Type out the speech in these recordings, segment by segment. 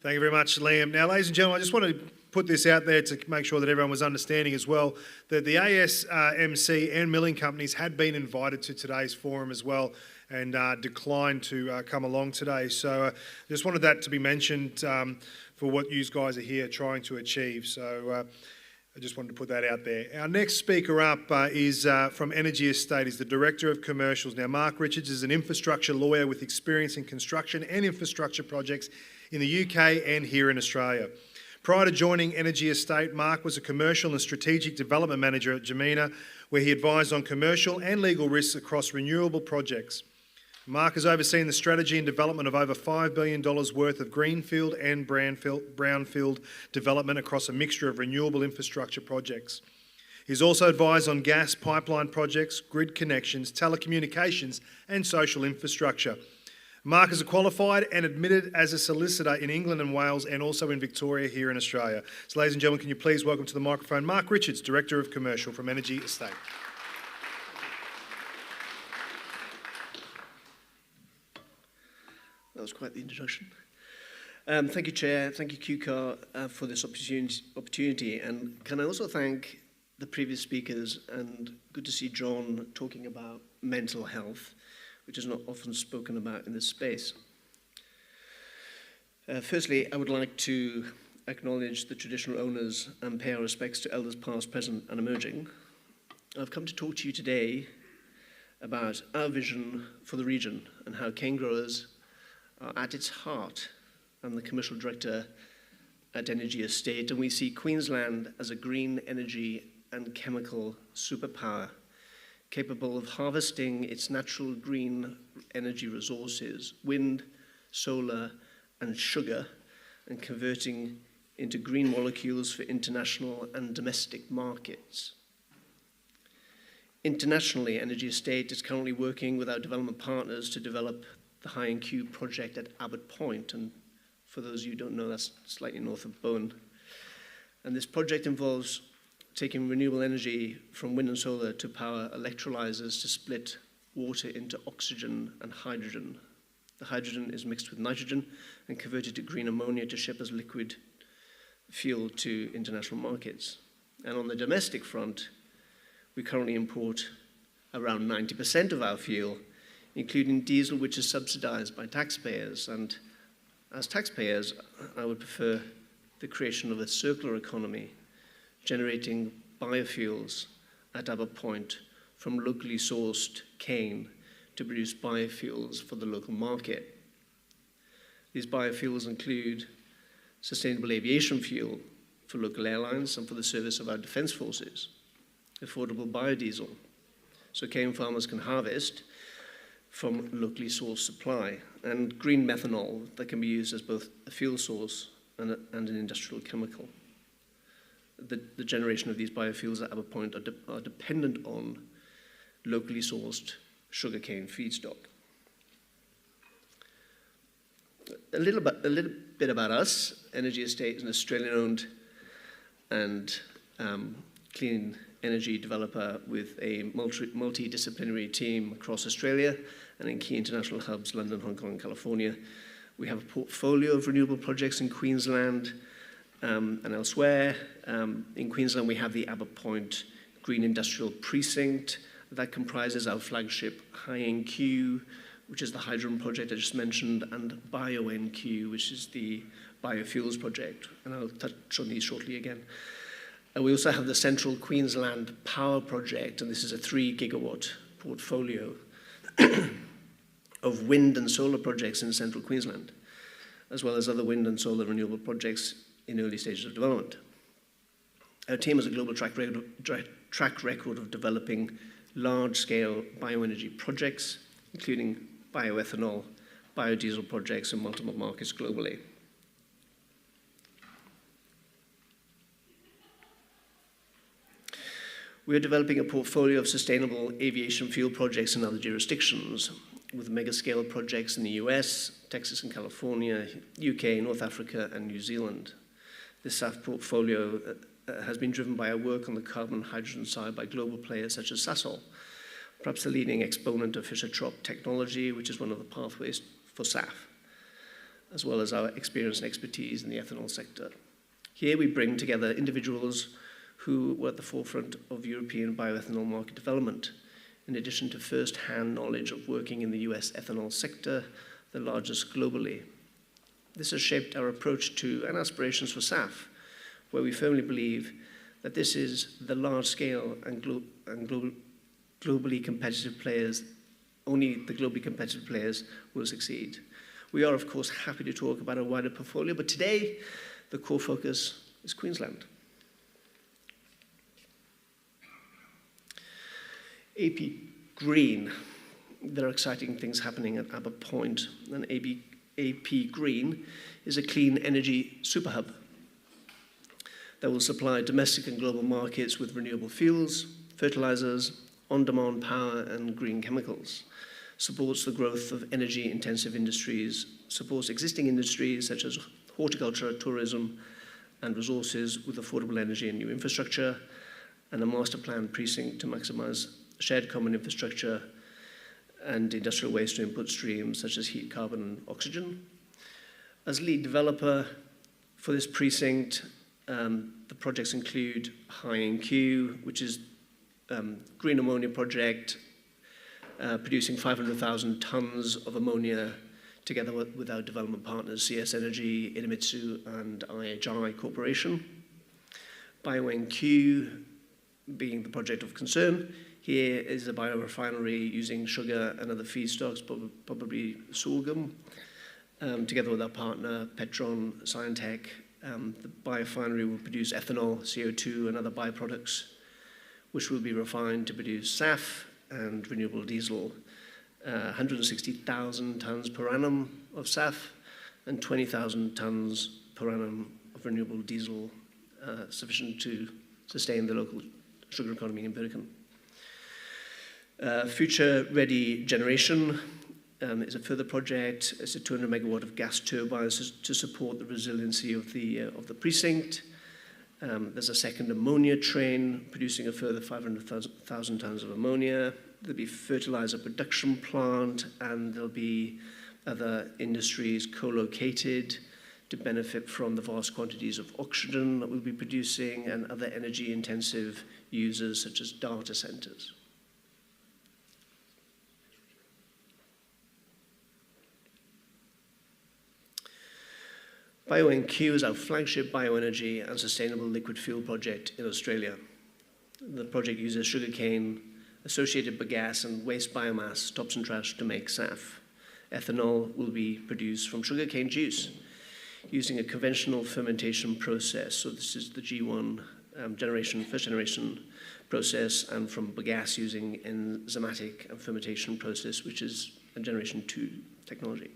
Thank you very much, Liam. Now, ladies and gentlemen, I just want to put this out there to make sure that everyone was understanding as well, that the ASMC and milling companies had been invited to today's forum as well and declined to come along today. So I just wanted that to be mentioned for what you guys are here trying to achieve. So I just wanted to put that out there. Our next speaker up is from Energy Estate. He's the Director of Commercials. Now, Mark Richards is an infrastructure lawyer with experience in construction and infrastructure projects in the UK and here in Australia. Prior to joining Energy Estate, Mark was a commercial and strategic development manager at Jemena, where he advised on commercial and legal risks across renewable projects. Mark has overseen the strategy and development of over $5 billion worth of greenfield and brownfield development across a mixture of renewable infrastructure projects. He's also advised on gas pipeline projects, grid connections, telecommunications and social infrastructure. Mark is a qualified and admitted as a solicitor in England and Wales and also in Victoria here in Australia. So ladies and gentlemen, can you please welcome to the microphone Mark Richards, Director of Commercial from Energy Estate. That was quite the introduction. Thank you, Chair. Thank you, QCAR, for this opportunity. And can I also thank the previous speakers, and good to see John talking about mental health, which is not often spoken about in this space. Firstly, I would like to acknowledge the traditional owners and pay our respects to elders past, present and emerging. I've come to talk to you today about our vision for the region and how cane growers are at its heart. I'm the Commercial Director at Energy Estate, and we see Queensland as a green energy and chemical superpower, capable of harvesting its natural green energy resources, wind, solar, and sugar, and converting into green molecules for international and domestic markets. Internationally, Energy Estate is currently working with our development partners to develop the High-NQ project at Abbott Point, and for those of you who don't know, that's slightly north of Bowen. And this project involves taking renewable energy from wind and solar to power electrolyzers to split water into oxygen and hydrogen. The hydrogen is mixed with nitrogen and converted to green ammonia to ship as liquid fuel to international markets. And on the domestic front, we currently import around 90% of our fuel, including diesel, which is subsidized by taxpayers. And as taxpayers, I would prefer the creation of a circular economy, generating biofuels at Abbott Point from locally sourced cane to produce biofuels for the local market. These biofuels include sustainable aviation fuel for local airlines and for the service of our defense forces, affordable biodiesel, so cane farmers can harvest from locally sourced supply, and green methanol that can be used as both a fuel source and an industrial chemical. The generation of these biofuels at Abbott Point are dependent on locally sourced sugarcane feedstock. A little bit about us. Energy Estate is an Australian-owned and clean energy developer with a multidisciplinary team across Australia and in key international hubs, London, Hong Kong, and California. We have a portfolio of renewable projects in Queensland and elsewhere. In Queensland, we have the Abbott Point Green Industrial Precinct. That comprises our flagship High-NQ, which is the hydrogen project I just mentioned, and BioNQ, which is the biofuels project. And I'll touch on these shortly again. We also have the Central Queensland Power Project, and this is a 3 gigawatt portfolio of wind and solar projects in central Queensland, as well as other wind and solar renewable projects in early stages of development. Our team has a global track record of developing large-scale bioenergy projects, including bioethanol, biodiesel projects in multiple markets globally. We are developing a portfolio of sustainable aviation fuel projects in other jurisdictions, with mega-scale projects in the US, Texas and California, UK, North Africa, and New Zealand. This SAF portfolio has been driven by our work on the carbon hydrogen side by global players such as Sasol, perhaps the leading exponent of Fischer-Tropsch technology, which is one of the pathways for SAF, as well as our experience and expertise in the ethanol sector. Here we bring together individuals who were at the forefront of European bioethanol market development, in addition to first-hand knowledge of working in the US ethanol sector, the largest globally. This has shaped our approach to and aspirations for SAF, where we firmly believe that this is the large-scale and globally competitive players, only the globally competitive players will succeed. We are, of course, happy to talk about a wider portfolio, but today the core focus is Queensland. AP Green. There are exciting things happening at Abbott Point, and AP Green is a clean energy superhub that will supply domestic and global markets with renewable fuels, fertilizers, on-demand power, and green chemicals, supports the growth of energy-intensive industries, supports existing industries such as horticulture, tourism, and resources with affordable energy and new infrastructure, and a master plan precinct to maximize shared common infrastructure and industrial waste to input streams such as heat, carbon, and oxygen. As lead developer for this precinct, the projects include HyNQ, which is green ammonia project, producing 500,000 tons of ammonia together with our development partners, CS Energy, Idemitsu, and IHI Corporation. BioNQ being the project of concern. Here is a biorefinery using sugar and other feedstocks, probably sorghum, together with our partner, Petron Scientech. The biorefinery will produce ethanol, CO2, and other byproducts, which will be refined to produce SAF and renewable diesel. 160,000 tons per annum of SAF and 20,000 tons per annum of renewable diesel, sufficient to sustain the local sugar economy in Birken. Future-ready generation is a further project. It's a 200 megawatt of gas turbines to support the resiliency of the precinct. There's a second ammonia train producing a further 500,000 tons of ammonia. There'll be fertilizer production plant, and there'll be other industries co-located to benefit from the vast quantities of oxygen that we'll be producing and other energy-intensive users such as data centers. BioNQ is our flagship bioenergy and sustainable liquid fuel project in Australia. The project uses sugarcane, associated bagasse, and waste biomass, tops and trash, to make SAF. Ethanol will be produced from sugarcane juice using a conventional fermentation process. So this is the G1 first generation process, and from bagasse using enzymatic and fermentation process, which is a generation 2 technology.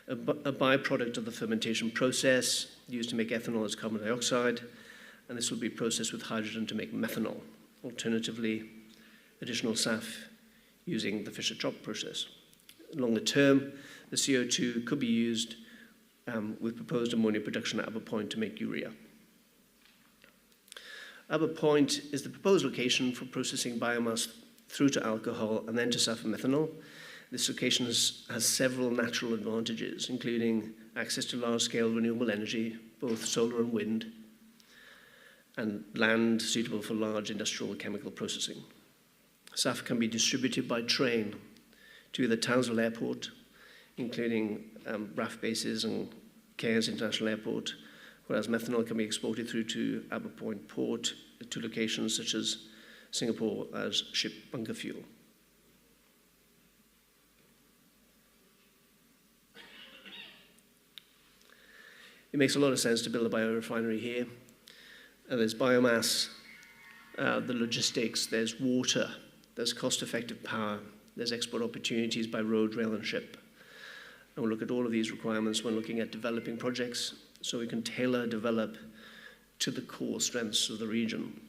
A byproduct of the fermentation process used to make ethanol is carbon dioxide, and this will be processed with hydrogen to make methanol. Alternatively, additional SAF using the Fischer-Tropsch process. Longer term, the CO2 could be used with proposed ammonia production at Abbott Point to make urea. Abbott Point is the proposed location for processing biomass through to alcohol and then to SAF and methanol. This location has several natural advantages, including access to large-scale renewable energy, both solar and wind, and land suitable for large industrial chemical processing. SAF can be distributed by train to the Townsville Airport, including RAF bases and Cairns International Airport, whereas methanol can be exported through to Abbott Point Port to locations such as Singapore as ship bunker fuel. It makes a lot of sense to build a biorefinery here. There's biomass, the logistics, there's water, there's cost-effective power, there's export opportunities by road, rail, and ship. And we'll look at all of these requirements when looking at developing projects so we can develop to the core strengths of the region.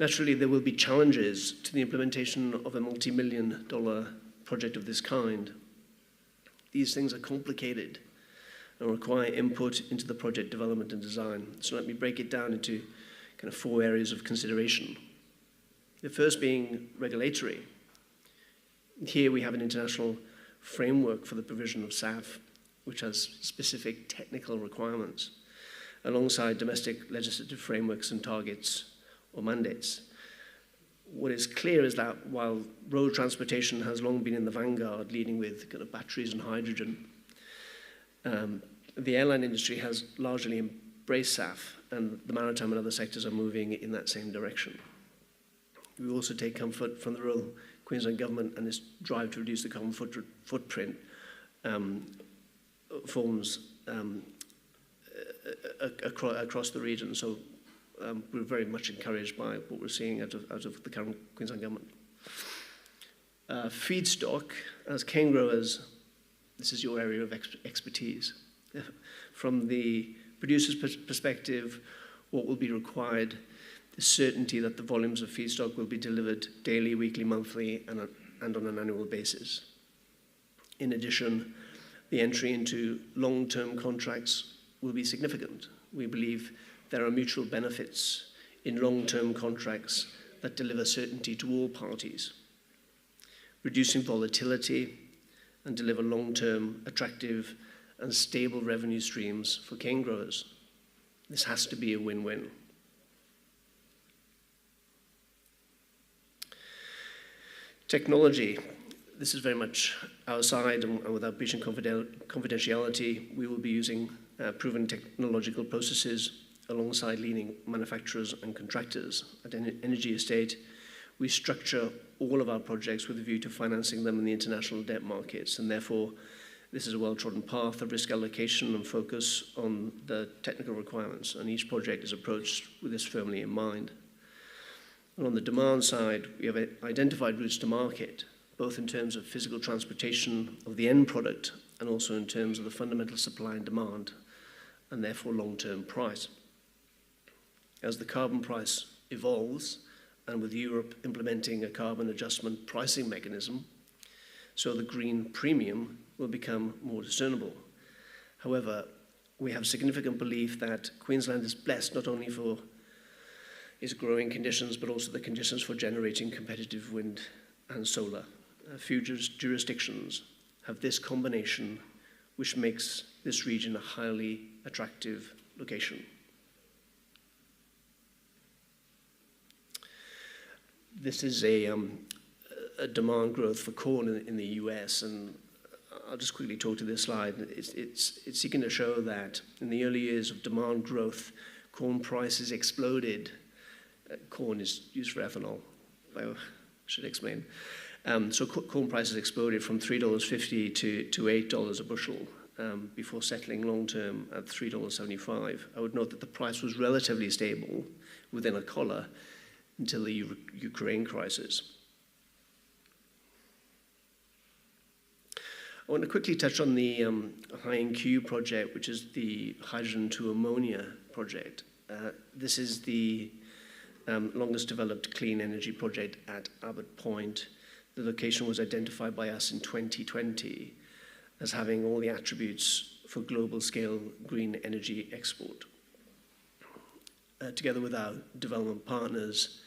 Naturally, there will be challenges to the implementation of a multi-million-dollar project of this kind. These things are complicated and require input into the project development and design. So let me break it down into kind of 4 areas of consideration. The first being regulatory. Here we have an international framework for the provision of SAF, which has specific technical requirements, alongside domestic legislative frameworks and targets or mandates. What is clear is that while road transportation has long been in the vanguard, leading with kind of batteries and hydrogen, the airline industry has largely embraced SAF, and the maritime and other sectors are moving in that same direction. We also take comfort from the Royal Queensland Government and its drive to reduce the carbon footprint forms across the region. So we're very much encouraged by what we're seeing out of the current Queensland Government. Feedstock, as cane growers, this is your area of expertise. From the producer's perspective, what will be required, the certainty that the volumes of feedstock will be delivered daily, weekly, monthly, and on an annual basis. In addition, the entry into long-term contracts will be significant. We believe there are mutual benefits in long-term contracts that deliver certainty to all parties, reducing volatility and deliver long-term, attractive, and stable revenue streams for cane growers. This has to be a win-win. Technology. This is very much our side, and without breaching confidentiality, we will be using proven technological processes alongside leading manufacturers and contractors. At Energy Estate, we structure all of our projects with a view to financing them in the international debt markets, and therefore this is a well-trodden path of risk allocation and focus on the technical requirements, and each project is approached with this firmly in mind. And on the demand side, we have identified routes to market, both in terms of physical transportation of the end product and also in terms of the fundamental supply and demand, and therefore long-term price. As the carbon price evolves, and with Europe implementing a carbon adjustment pricing mechanism, so the green premium will become more discernible. However, we have significant belief that Queensland is blessed not only for its growing conditions, but also the conditions for generating competitive wind and solar. Few jurisdictions have this combination, which makes this region a highly attractive location. This is a demand growth for corn in the US, and I'll just quickly talk to this slide. It's seeking to show that in the early years of demand growth, corn prices exploded. Corn is used for ethanol, I should explain. So corn prices exploded from $3.50 to $8 a bushel before settling long-term at $3.75. I would note that the price was relatively stable within a collar until the Ukraine crisis. I want to quickly touch on the high-NQ project, which is the hydrogen to ammonia project. This is the longest developed clean energy project at Abbott Point. The location was identified by us in 2020 as having all the attributes for global scale green energy export. Together with our development partners,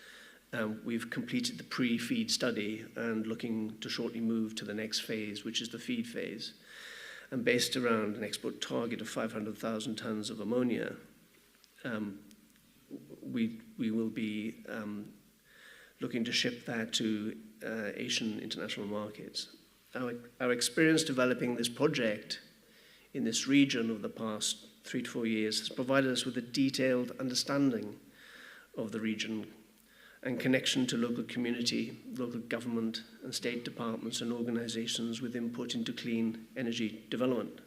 we've completed the pre-feed study and looking to shortly move to the next phase, which is the feed phase. And based around an export target of 500,000 tons of ammonia, we will be looking to ship that to Asian international markets. Our experience developing this project in this region over the past 3 to 4 years has provided us with a detailed understanding of the region and connection to local community, local government and state departments and organizations with input into clean energy development.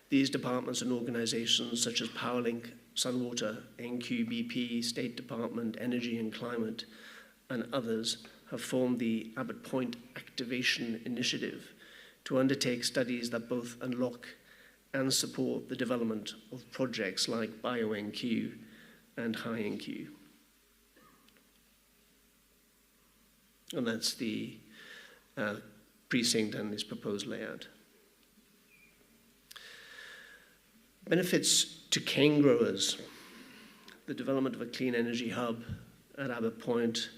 These departments and organizations such as Powerlink, Sunwater, NQBP, State Department, Energy and Climate, and others have formed the Abbott Point Activation Initiative to undertake studies that both unlock and support the development of projects like BioNQ and high-NQ. And that's the precinct and its proposed layout. Benefits to cane growers. the development of a clean energy hub at Abbott Point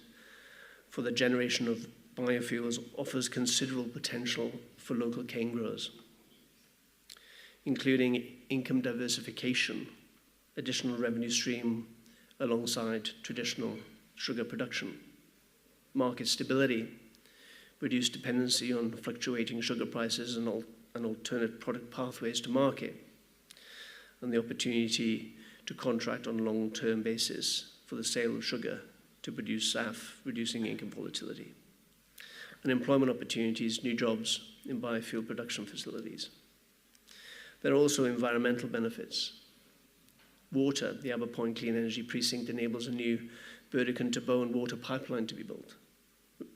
for the generation of biofuels offers considerable potential for local cane growers, including income diversification, additional revenue stream alongside traditional sugar production, market stability, reduced dependency on fluctuating sugar prices and alternate product pathways to market, and the opportunity to contract on a long-term basis for the sale of sugar to produce SAF, reducing income volatility. And employment opportunities, new jobs in biofuel production facilities. There are also environmental benefits. Water, the Abbott Point Clean Energy Precinct enables a new Burdekin-to-Bowen water pipeline to be built.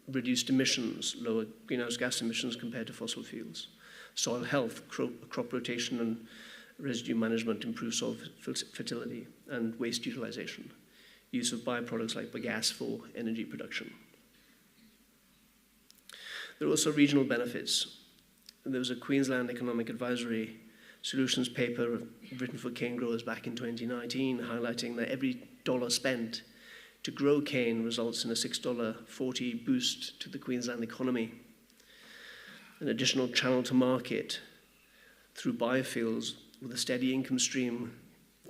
Reduced emissions, lower greenhouse gas emissions compared to fossil fuels. Soil health, crop rotation and residue management, improve soil fertility and waste utilization. Use of byproducts like bagasse for energy production. There are also regional benefits. There was a Queensland Economic Advisory Solutions paper written for cane growers back in 2019, highlighting that every dollar spent to grow cane results in a $6.40 boost to the Queensland economy. An additional channel to market through biofuels with a steady income stream,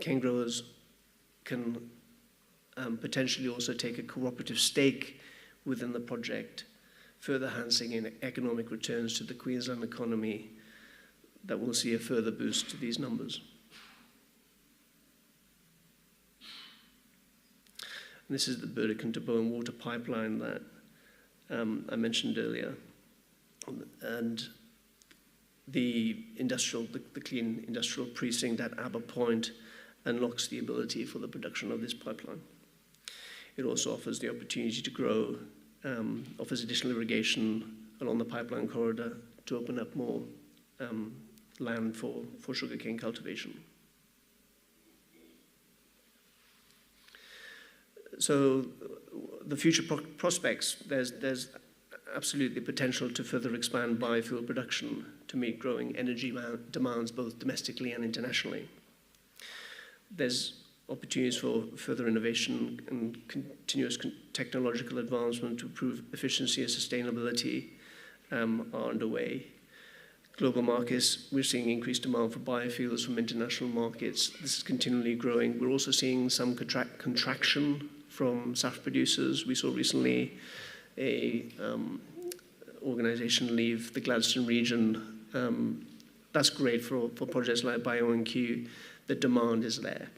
cane growers can potentially also take a cooperative stake within the project, further enhancing in economic returns to the Queensland economy that will see a further boost to these numbers. And this is the Burdekin-to-Bowen water pipeline that I mentioned earlier. And the clean industrial precinct at Abbott Point unlocks the ability for the production of this pipeline. It also offers the opportunity to grow, offers additional irrigation along the pipeline corridor to open up more land for sugarcane cultivation. So the future prospects, there's absolutely potential to further expand biofuel production to meet growing energy demands both domestically and internationally. There's opportunities for further innovation and continuous technological advancement to improve efficiency and sustainability are underway. Global markets, we're seeing increased demand for biofuels from international markets. This is continually growing. We're also seeing some contraction from SAF producers. We saw recently a organization leave the Gladstone region. That's great for projects like BioNQ. The demand is there.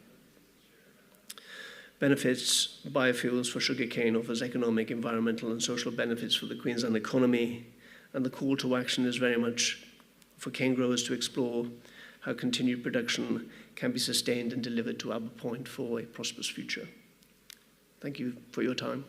Benefits, biofuels for sugarcane offers economic, environmental and social benefits for the Queensland economy, and the call to action is very much for cane growers to explore how continued production can be sustained and delivered to Abbott Point for a prosperous future. Thank you for your time.